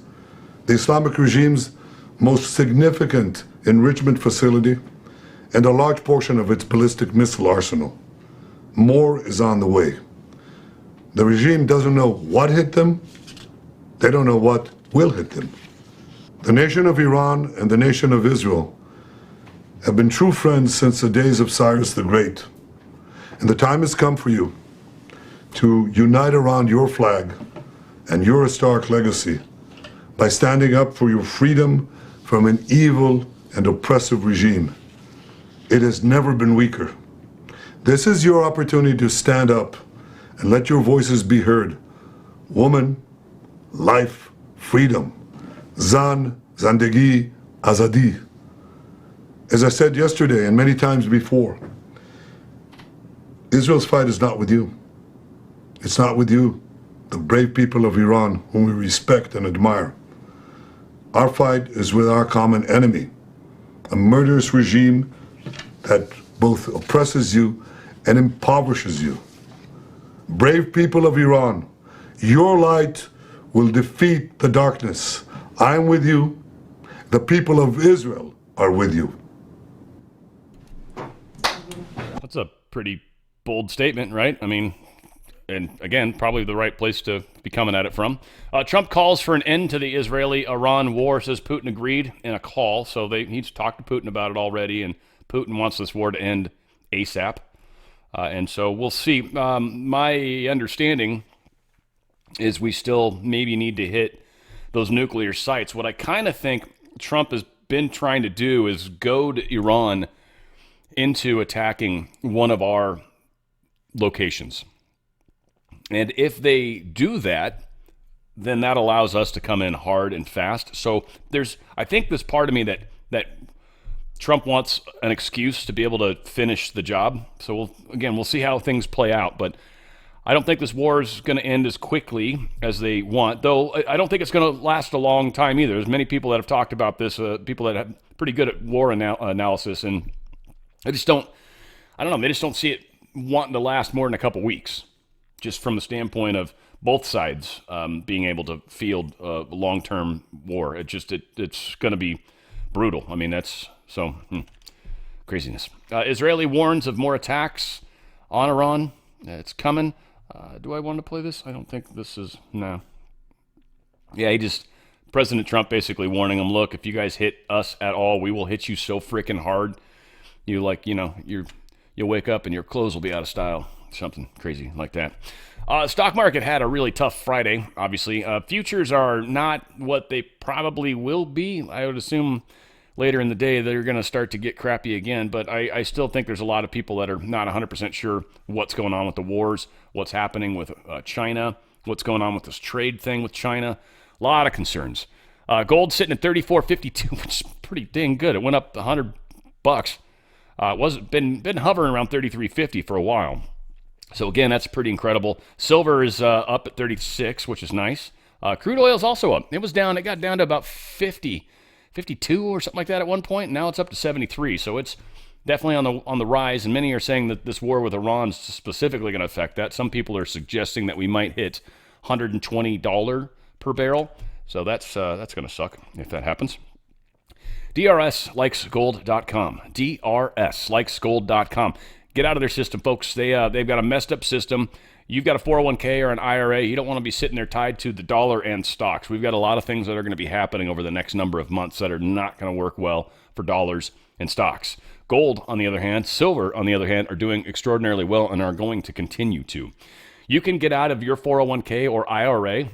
the Islamic regime's most significant enrichment facility, and a large portion of its ballistic missile arsenal. More is on the way. The regime doesn't know what hit them. They don't know what will hit them. The nation of Iran and the nation of Israel have been true friends since the days of Cyrus the Great. And the time has come for you to unite around your flag and your historic legacy by standing up for your freedom from an evil and oppressive regime. It has never been weaker. This is your opportunity to stand up and let your voices be heard. Woman, life, freedom. Zan, Zandegi, Azadi. As I said yesterday and many times before, Israel's fight is not with you. It's not with you, the brave people of Iran, whom we respect and admire. Our fight is with our common enemy, a murderous regime that both oppresses you and impoverishes you. Brave people of Iran, your light will defeat the darkness. I'm with you. The people of Israel are with you. That's a pretty bold statement, right? I mean, and again, probably the right place to be coming at it from. Trump calls for an end to the Israeli-Iran war, says Putin agreed in a call. So he's talked to Putin about it already, and Putin wants this war to end ASAP. And so we'll see. My understanding is we still maybe need to hit those nuclear sites. What I kind of think Trump has been trying to do is goad Iran into attacking one of our locations. And if they do that, then that allows us to come in hard and fast. So I think this part of me that Trump wants an excuse to be able to finish the job. So we'll see how things play out. But I don't think this war is going to end as quickly as they want, though I don't think it's going to last a long time either. There's many people that have talked about this, people that have pretty good at war analysis, and I don't know, they just don't see it wanting to last more than a couple weeks, just from the standpoint of both sides being able to field a long-term war. It's going to be brutal. I mean, that's craziness. Israeli warns of more attacks on Iran. It's coming. Do I want to play this? I don't think this is, no. Yeah, President Trump basically warning him, look, if you guys hit us at all, we will hit you so freaking hard. You'll wake up and your clothes will be out of style. Something crazy like that. Stock market had a really tough Friday, obviously. Futures are not what they probably will be. I would assume later in the day they're going to start to get crappy again, but I still think there's a lot of people that are not 100% sure what's going on with the wars, what's happening with China, what's going on with this trade thing with China. A lot of concerns. Gold sitting at $34.52, which is pretty dang good. It went up $100. Been hovering around $33.50 for a while. So again, that's pretty incredible. Silver is up at 36, which is nice. Crude oil is also up. It got down to about 52 or something like that at one point. Now it's up to 73. So it's definitely on the rise. And many are saying that this war with Iran is specifically going to affect that. Some people are suggesting that we might hit $120 per barrel. So that's going to suck if that happens. DRSlikesGold.com. DRSlikesGold.com. Get out of their system, folks. They've got a messed up system. You've got a 401k or an IRA. You don't want to be sitting there tied to the dollar and stocks. We've got a lot of things that are going to be happening over the next number of months that are not going to work well for dollars and stocks. Gold, on the other hand, silver, on the other hand, are doing extraordinarily well and are going to continue to. You can get out of your 401k or IRA,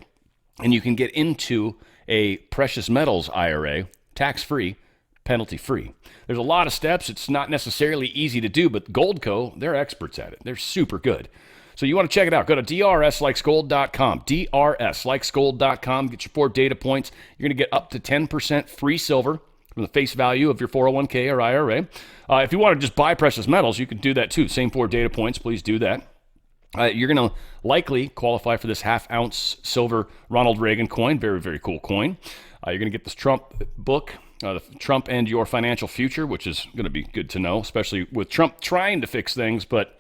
and you can get into a precious metals IRA, tax-free, penalty-free. There's a lot of steps. It's not necessarily easy to do, but Goldco, they're experts at it. They're super good. So you want to check it out. Go to DRSlikesGold.com. DRSlikesGold.com. Get your 4 data points. You're going to get up to 10% free silver from the face value of your 401k or IRA. If you want to just buy precious metals, you can do that too. Same 4 data points. Please do that. You're going to likely qualify for this half-ounce silver Ronald Reagan coin. Very, very cool coin. You're going to get this Trump book, Trump and Your Financial Future, which is going to be good to know, especially with Trump trying to fix things. But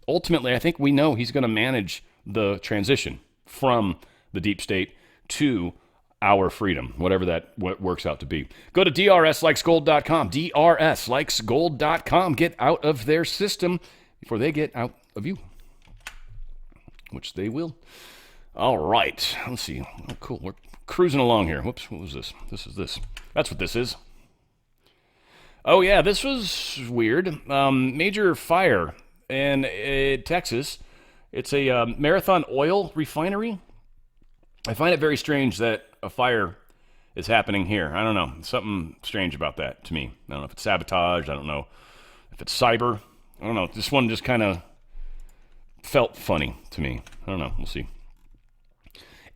ultimately, I think we know he's going to manage the transition from the deep state to our freedom, whatever that works out to be. Go to DRSlikesGold.com. DRSlikesGold.com. Get out of their system before they get out of you, which they will. All right. Let's see. Oh, cool. We're cruising along here. Whoops. What was this? This is this. That's what this is. Oh, yeah. This was weird. Major fire in Texas. It's a Marathon oil refinery. I find it very strange that a fire is happening here. I don't know. Something strange about that to me. I don't know if it's sabotage. I don't know if it's cyber. I don't know. This one just kind of felt funny to me. I don't know. We'll see.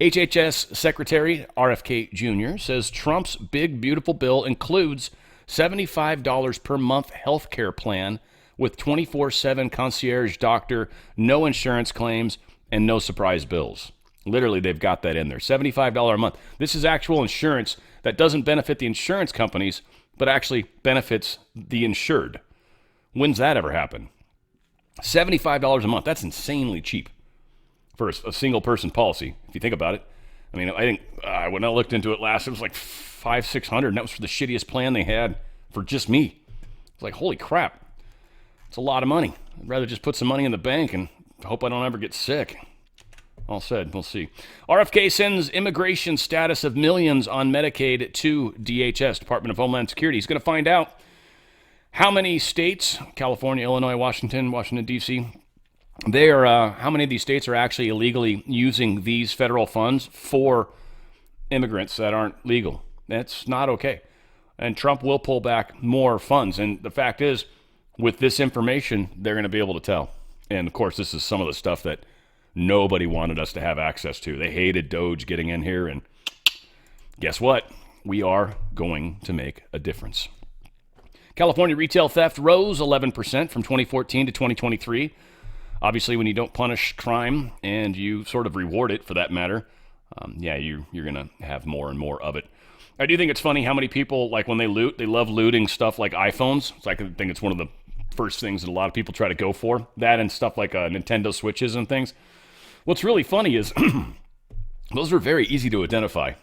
HHS Secretary RFK Jr. says Trump's big, beautiful bill includes $75 per month health care plan with 24/7 concierge doctor, no insurance claims, and no surprise bills. Literally, they've got that in there. $75 a month. This is actual insurance that doesn't benefit the insurance companies, but actually benefits the insured. When's that ever happen? $75 a month. That's insanely cheap for a single person policy, if you think about it. I mean, I think when I looked into it last, it was like $500-$600, and that was for the shittiest plan they had for just me. It's like, holy crap. It's a lot of money. I'd rather just put some money in the bank and hope I don't ever get sick. All said, we'll see. RFK sends immigration status of millions on Medicaid to DHS, Department of Homeland Security. He's going to find out how many states, California, Illinois, Washington, D.C., how many of these states are actually illegally using these federal funds for immigrants that aren't legal. That's not okay. And Trump will pull back more funds. And the fact is, with this information, they're going to be able to tell. And, of course, this is some of the stuff that nobody wanted us to have access to. They hated Doge getting in here, and guess what? We are going to make a difference. California retail theft rose 11% from 2014 to 2023. Obviously, when you don't punish crime and you sort of reward it, for that matter, you're going to have more and more of it. I do think it's funny how many people, like when they loot, they love looting stuff like iPhones. So I think it's one of the first things that a lot of people try to go for. That and stuff like Nintendo Switches and things. What's really funny is those are very easy to identify.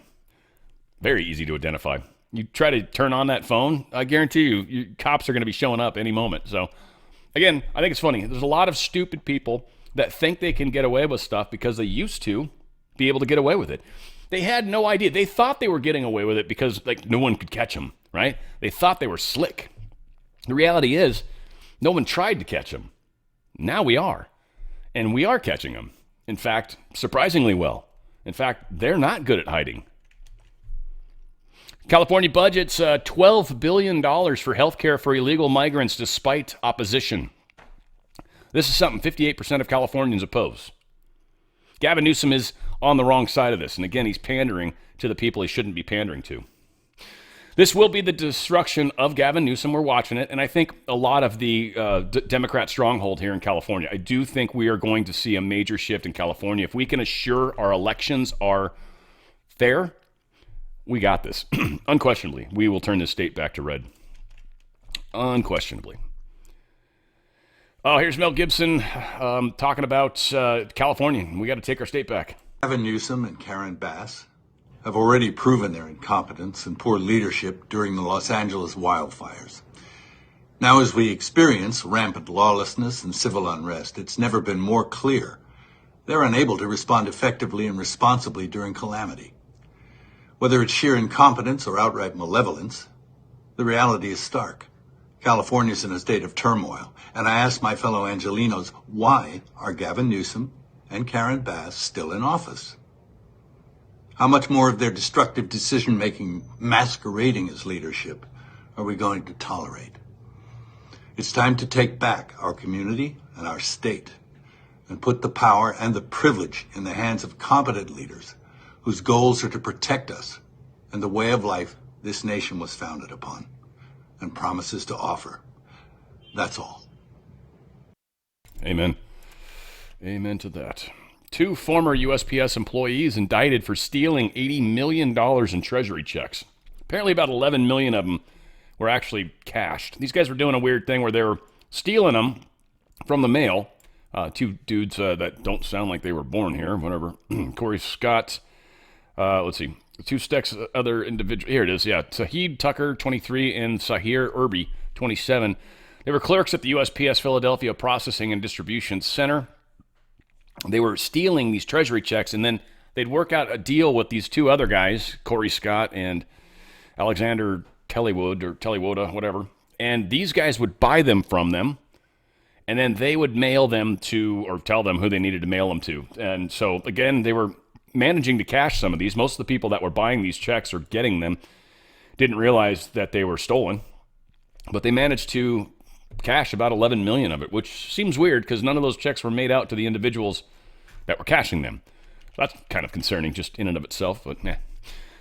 Very easy to identify. You try to turn on that phone, I guarantee you, cops are going to be showing up any moment. So, again, I think it's funny. There's a lot of stupid people that think they can get away with stuff because they used to be able to get away with it. They had no idea. They thought they were getting away with it because no one could catch them, right? They thought they were slick. The reality is, no one tried to catch them. Now we are. And we are catching them. In fact, surprisingly well. In fact, they're not good at hiding. California budgets $12 billion for health care for illegal migrants despite opposition. This is something 58% of Californians oppose. Gavin Newsome is on the wrong side of this. And again, he's pandering to the people he shouldn't be pandering to. This will be the destruction of Gavin Newsome. We're watching it. And I think a lot of the Democrat stronghold here in California, I do think we are going to see a major shift in California. If we can assure our elections are fair, we got this. Unquestionably, we will turn this state back to red. Unquestionably. Oh, here's Mel Gibson talking about California. We got to take our state back. Gavin Newsome and Karen Bass have already proven their incompetence and poor leadership during the Los Angeles wildfires. Now, as we experience rampant lawlessness and civil unrest, it's never been more clear they're unable to respond effectively and responsibly during calamity. Whether it's sheer incompetence or outright malevolence, the reality is stark. California's in a state of turmoil, and I ask my fellow Angelenos, why are Gavin Newsome and Karen Bass still in office? How much more of their destructive decision-making masquerading as leadership are we going to tolerate? It's time to take back our community and our state and put the power and the privilege in the hands of competent leaders whose goals are to protect us and the way of life this nation was founded upon and promises to offer. That's all. Amen. Amen to that. 2 former USPS employees indicted for stealing $80 million in treasury checks. Apparently about 11 million of them were actually cashed. These guys were doing a weird thing where they were stealing them from the mail. 2 dudes that don't sound like they were born here, whatever. Corey Scott, let's see, 2 stacks other individual. Here it is, yeah. Saheed Tucker, 23, and Sahir Irby, 27. They were clerks at the USPS Philadelphia Processing and Distribution Center. They were stealing these treasury checks, and then they'd work out a deal with these 2 other guys, Corey Scott and Alexander Tellywood, or Tellywoda, whatever. And these guys would buy them from them, and then they would mail them to, or tell them who they needed to mail them to. And so, again, they were managing to cash some of these. Most of the people that were buying these checks or getting them didn't realize that they were stolen, but they managed to cash about 11 million of it, which seems weird because none of those checks were made out to the individuals that were cashing them. So that's kind of concerning just in and of itself, but yeah.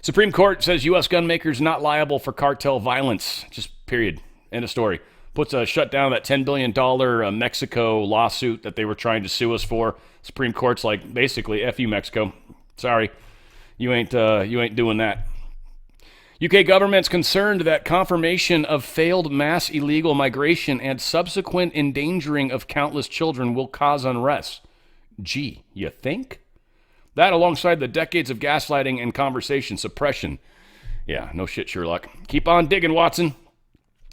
Supreme Court says U.S. gun makers not liable for cartel violence. Just period. End of story. Puts a shutdown that $10 billion Mexico lawsuit that they were trying to sue us for. Supreme Court's like, basically, F you, Mexico. Sorry, you ain't doing that. UK government's concerned that confirmation of failed mass illegal migration and subsequent endangering of countless children will cause unrest. Gee, you think? That alongside the decades of gaslighting and conversation suppression. Yeah, no shit, Sherlock. Keep on digging, Watson.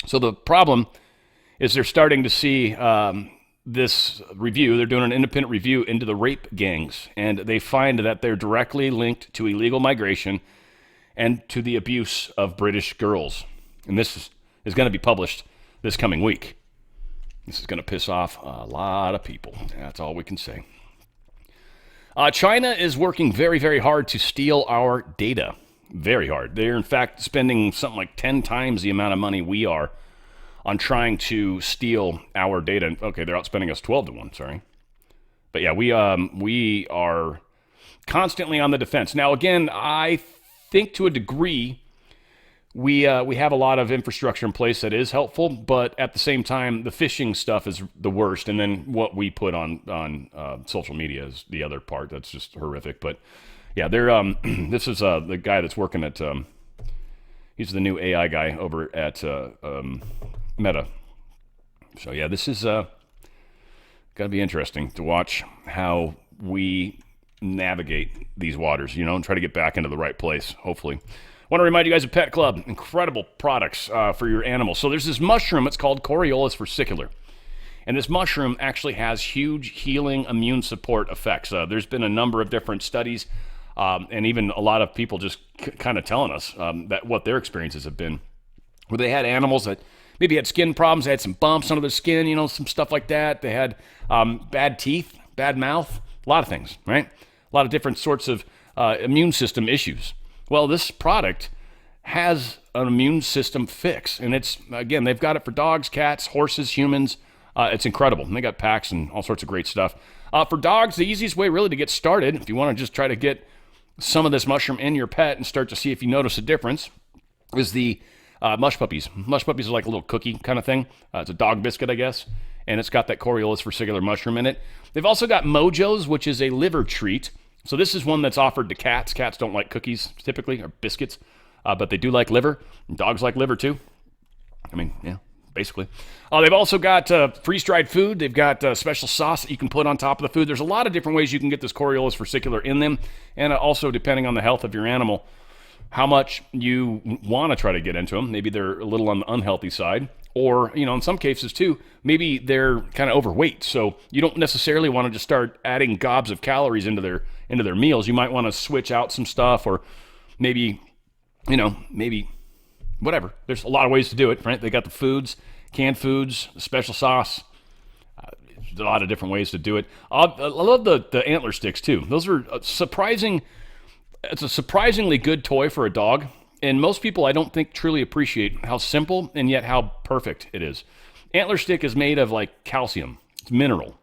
So the problem is they're starting to see this review. They're doing an independent review into the rape gangs, and they find that they're directly linked to illegal migration and to the abuse of British girls. And this is going to be published this coming week. This is going to piss off a lot of people. That's all we can say. China is working very, very hard to steal our data. Very hard. They're, in fact, spending something like 10 times the amount of money we are on trying to steal our data. Okay, they're outspending us 12 to 1, sorry. But yeah, we are constantly on the defense. Now, again, I think to a degree we have a lot of infrastructure in place that is helpful, but at the same time, the phishing stuff is the worst, and then what we put on social media is the other part that's just horrific. But yeah, they're this is the guy that's working at he's the new AI guy over at Meta. So yeah, this is gonna be interesting to watch how we navigate these waters, and try to get back into the right place, hopefully. I want to remind you guys of Pet Club. Incredible products for your animals. So there's this mushroom. It's called Coriolis versicolor. And this mushroom actually has huge healing immune support effects. There's been a number of different studies and even a lot of people just kind of telling us that what their experiences have been, where they had animals that maybe had skin problems, they had some bumps under their skin, some stuff like that. They had bad teeth, bad mouth, a lot of things, right? A lot of different sorts of immune system issues. Well, this product has an immune system fix, and it's, again, they've got it for dogs, cats, horses, humans. It's incredible. And they got packs and all sorts of great stuff. For dogs, the easiest way really to get started, if you want to just try to get some of this mushroom in your pet and start to see if you notice a difference, is the mush puppies. Mush puppies are like a little cookie kind of thing. It's a dog biscuit, I guess, and it's got that Coriolis versicolor mushroom in it. They've also got Mojos, which is a liver treat. So this is one that's offered to cats. Cats don't like cookies typically, or biscuits, but they do like liver. And dogs like liver too. I mean, yeah, basically. They've also got freeze-dried food. They've got special sauce that you can put on top of the food. There's a lot of different ways you can get this Coriolis versicolor in them, and also depending on the health of your animal, how much you want to try to get into them. Maybe they're a little on the unhealthy side, or, in some cases too, maybe they're kind of overweight. So you don't necessarily want to just start adding gobs of calories into their meals. You might want to switch out some stuff, or maybe whatever. There's a lot of ways to do it, right? They got the foods, canned foods, special sauce. There's a lot of different ways to do it. I love the antler sticks too. Those are surprising. It's a surprisingly good toy for a dog, and most people, I don't think, truly appreciate how simple and yet how perfect it is. Antler stick is made of like calcium. It's mineral.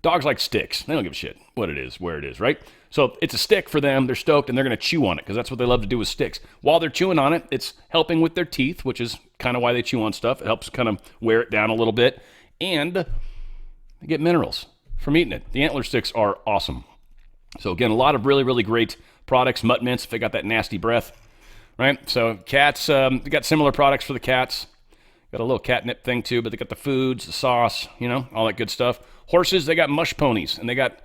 Dogs like sticks. They don't give a shit what it is, where it is, right? So it's a stick for them. They're stoked, and they're going to chew on it because that's what they love to do with sticks. While they're chewing on it, it's helping with their teeth, which is kind of why they chew on stuff. It helps kind of wear it down a little bit, and they get minerals from eating it. The antler sticks are awesome. So again, a lot of really, really great products. Mutt mints, if they got that nasty breath, right? So cats, they got similar products for the cats. Got a little catnip thing too, but they got the foods, the sauce, all that good stuff. Horses, they got mush ponies, and they got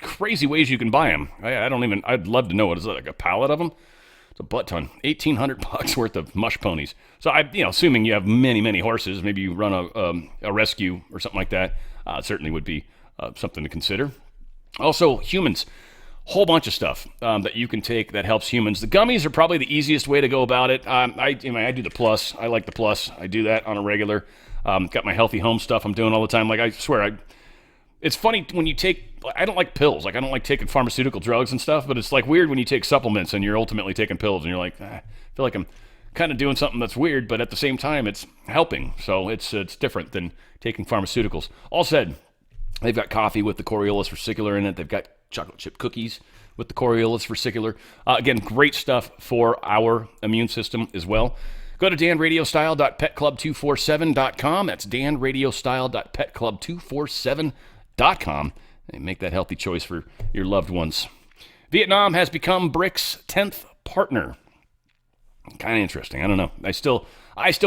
crazy ways you can buy them. I'd love to know, what is it, like a pallet of them? It's a butt ton. $1,800 worth of mush ponies. So assuming you have many, many horses, maybe you run a rescue or something like that, it certainly would be something to consider. Also, humans. Whole bunch of stuff that you can take that helps humans. The gummies are probably the easiest way to go about it. I do the Plus. I like the Plus. I do that on a regular. Got my healthy home stuff I'm doing all the time. Like, I swear, it's funny when you take, I don't like pills. Like, I don't like taking pharmaceutical drugs and stuff, but it's like weird when you take supplements and you're ultimately taking pills and you're like, I feel like I'm kind of doing something that's weird, but at the same time, it's helping. So it's different than taking pharmaceuticals. All said, they've got coffee with the Coriolis versicolor in it. They've got chocolate chip cookies with the Coriolis versicolor. Again, great stuff for our immune system as well. Go to danradiostyle.petclub247.com. That's danradiostyle.petclub247.com and make that healthy choice for your loved ones. Vietnam has become BRICS' 10th partner. Kind of interesting. I don't know. I still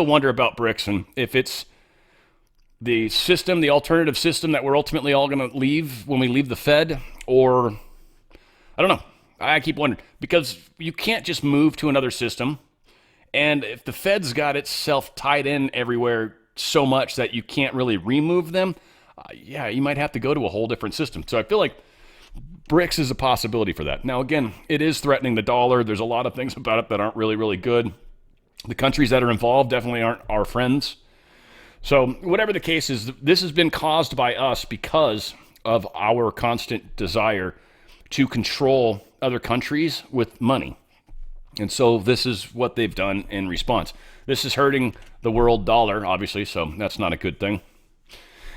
wonder about BRICS and if it's the system, the alternative system that we're ultimately all going to leave when we leave the Fed, or I don't know. I keep wondering because you can't just move to another system. And if the Fed's got itself tied in everywhere so much that you can't really remove them, you might have to go to a whole different system. So I feel like BRICS is a possibility for that. Now, again, it is threatening the dollar. There's a lot of things about it that aren't really, really good. The countries that are involved definitely aren't our friends. So whatever the case is, this has been caused by us because of our constant desire to control other countries with money. And so this is what they've done in response. This is hurting the world dollar, obviously, so that's not a good thing.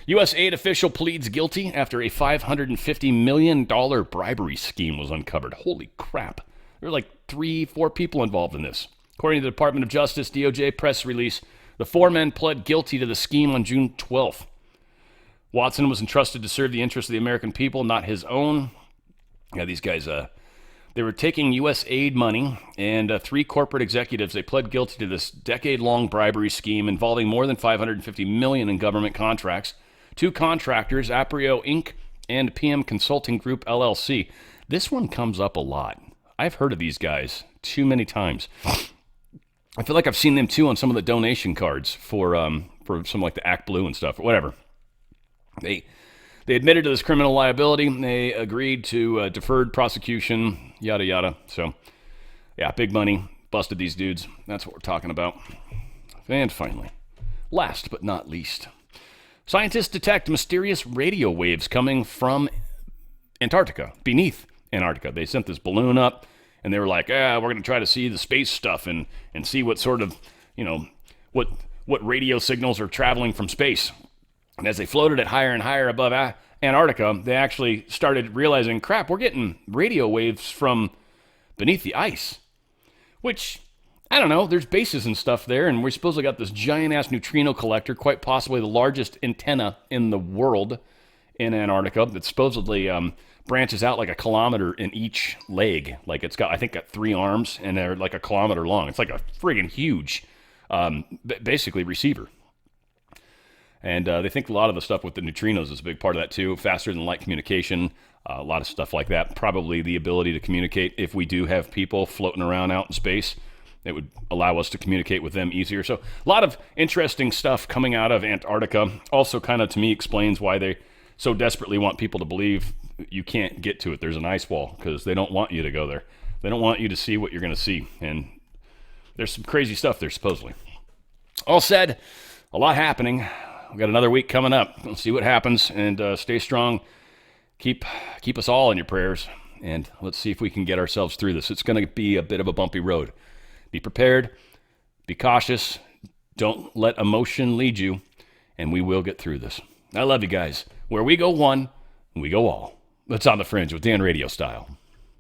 U.S. aid official pleads guilty after a $550 million bribery scheme was uncovered. Holy crap. There are like 3-4 people involved in this. According to the Department of Justice DOJ press release, the 4 men pled guilty to the scheme on June 12th. Watson was entrusted to serve the interests of the American people, not his own. Yeah, these guys, they were taking U.S. aid money, and 3 corporate executives, they pled guilty to this decade-long bribery scheme involving more than $550 million in government contracts. 2 contractors, Aprio Inc. and PM Consulting Group LLC. This one comes up a lot. I've heard of these guys too many times. I feel like I've seen them too on some of the donation cards for some like the Act Blue and stuff, or whatever. They admitted to this criminal liability. They agreed to deferred prosecution, yada, yada. So, yeah, big money. Busted these dudes. That's what we're talking about. And finally, last but not least, scientists detect mysterious radio waves coming from Antarctica, beneath Antarctica. They sent this balloon up, and they were like, we're going to try to see the space stuff and see what sort of, what radio signals are traveling from space. And as they floated it higher and higher above Antarctica, they actually started realizing, crap, we're getting radio waves from beneath the ice. Which, I don't know, there's bases and stuff there, and we supposedly got this giant-ass neutrino collector, quite possibly the largest antenna in the world in Antarctica, that supposedly branches out like a kilometer in each leg. Like it's got, I think, 3 arms, and they're like a kilometer long. It's like a friggin' huge, basically, receiver. And they think a lot of the stuff with the neutrinos is a big part of that too. Faster than light communication, a lot of stuff like that. Probably the ability to communicate if we do have people floating around out in space. It would allow us to communicate with them easier. So a lot of interesting stuff coming out of Antarctica. Also kind of, to me, explains why they so desperately want people to believe you can't get to it. There's an ice wall because they don't want you to go there. They don't want you to see what you're going to see. And there's some crazy stuff there, supposedly. All said, a lot happening. We've got another week coming up. We'll see what happens. And stay strong. Keep us all in your prayers. And let's see if we can get ourselves through this. It's going to be a bit of a bumpy road. Be prepared, be cautious, don't let emotion lead you, and we will get through this. I love you guys. Where we go one, we go all. That's On the Fringe with Dan Radio Style.